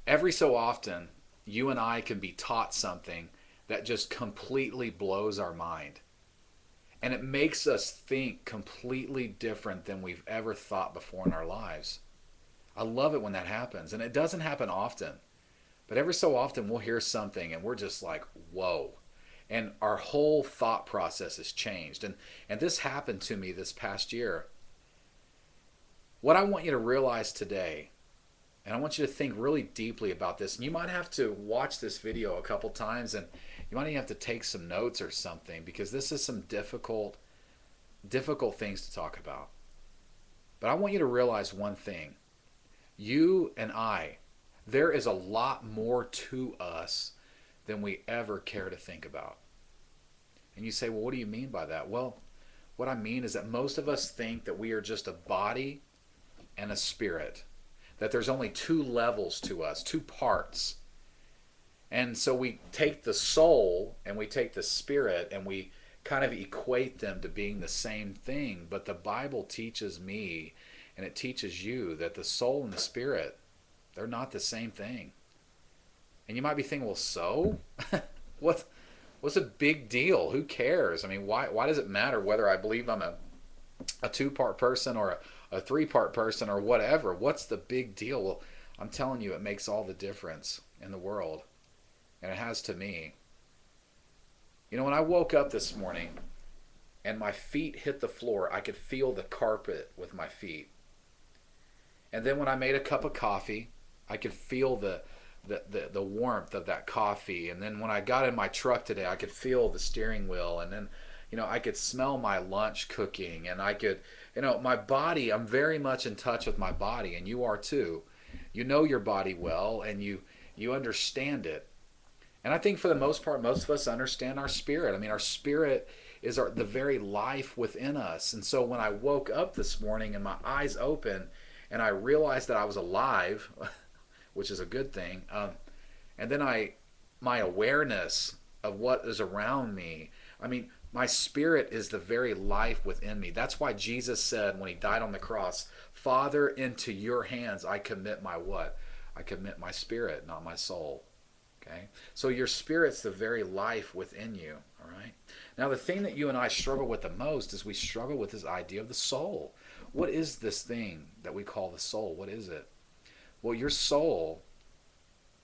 Every so often, you and I can be taught something that just completely blows our mind. And it makes us think completely different than we've ever thought before in our lives. I love it when that happens. And it doesn't happen often. But every so often, we'll hear something and we're just like, whoa. And our whole thought process has changed. And this happened to me this past year. What I want you to realize today, and I want you to think really deeply about this, and you might have to watch this video a couple times, and you might even have to take some notes or something, because this is some difficult things to talk about. But I want you to realize one thing. You and I, there is a lot more to us than we ever care to think about. And you say, well, what do you mean by that? Well, what I mean is that most of us think that we are just a body and a spirit, that there's only two levels to us, two parts. And so we take the soul and we take the spirit and we kind of equate them to being the same thing. But the Bible teaches me and it teaches you that the soul and the spirit, they're not the same thing. And you might be thinking, well, so? what, what's a big deal? Who cares? I mean, why does it matter whether I believe I'm a two-part person or a three-part person or whatever? What's the big deal? Well, I'm telling you, it makes all the difference in the world. And it has to me. You know, when I woke up this morning and my feet hit the floor, I could feel the carpet with my feet. And then when I made a cup of coffee, I could feel the warmth of that coffee. And then when I got in my truck today, I could feel the steering wheel. And then, you know, I could smell my lunch cooking. And I could, you know, my body, I'm very much in touch with my body. And you are too. You know your body well and you understand it. And I think for the most part, most of us understand our spirit. I mean, our spirit is the very life within us. And so when I woke up this morning and my eyes open and I realized that I was alive, which is a good thing, and then my awareness of what is around me, I mean, my spirit is the very life within me. That's why Jesus said when he died on the cross, Father, into your hands I commit my what? I commit my spirit, not my soul. Okay? So your spirit's the very life within you. All right? Now, the thing that you and I struggle with the most is we struggle with this idea of the soul. What is this thing that we call the soul? What is it? Well, your soul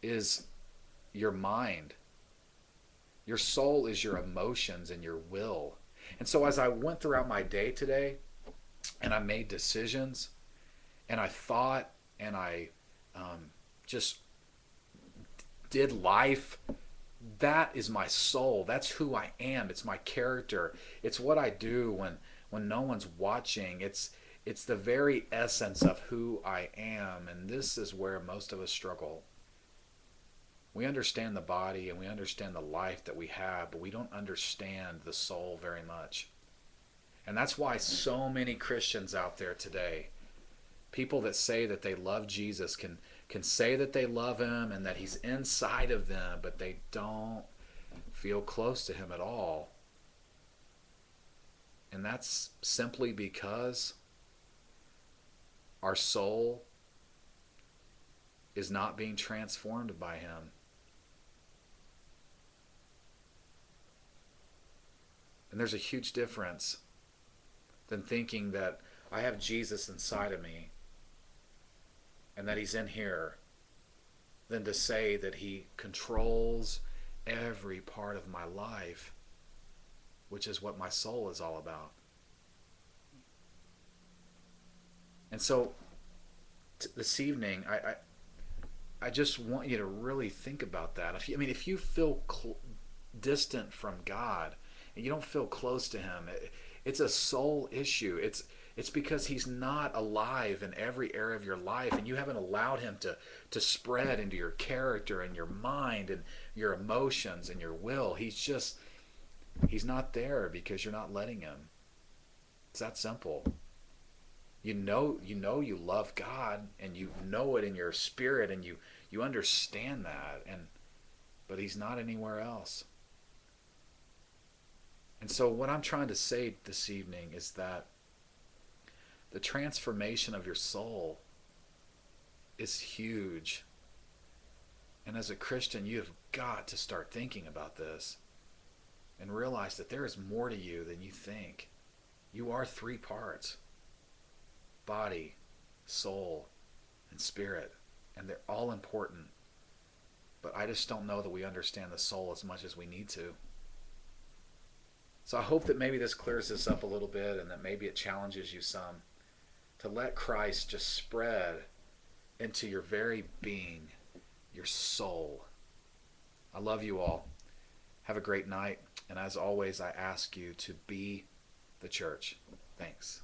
is your mind. Your soul is your emotions and your will. And so as I went throughout my day today and I made decisions and I thought and I just did life, that is my soul. That's who I am. It's my character. It's what I do when no one's watching. It's the very essence of who I am. And this is where most of us struggle. We understand the body and we understand the life that we have, but we don't understand the soul very much. And that's why so many Christians out there today, people that say that they love Jesus, can say that they love him and that he's inside of them, but they don't feel close to him at all. And that's simply because our soul is not being transformed by him. And there's a huge difference than thinking that I have Jesus inside of me and that he's in here, than to say that he controls every part of my life, which is what my soul is all about. And so this evening, I just want you to really think about that. If you feel distant from God and you don't feel close to him, it's a soul issue. It's because he's not alive in every area of your life, and you haven't allowed him to spread into your character and your mind and your emotions and your will. He's not there because you're not letting him. It's that simple. You know you love God and you know it in your spirit and you understand that, but he's not anywhere else. And so what I'm trying to say this evening is that the transformation of your soul is huge. And as a Christian, you have got to start thinking about this and realize that there is more to you than you think. You are three parts: body, soul, and spirit. And they're all important. But I just don't know that we understand the soul as much as we need to. So I hope that maybe this clears this up a little bit, and that maybe it challenges you some to let Christ just spread into your very being, your soul. I love you all. Have a great night. And as always, I ask you to be the church. Thanks.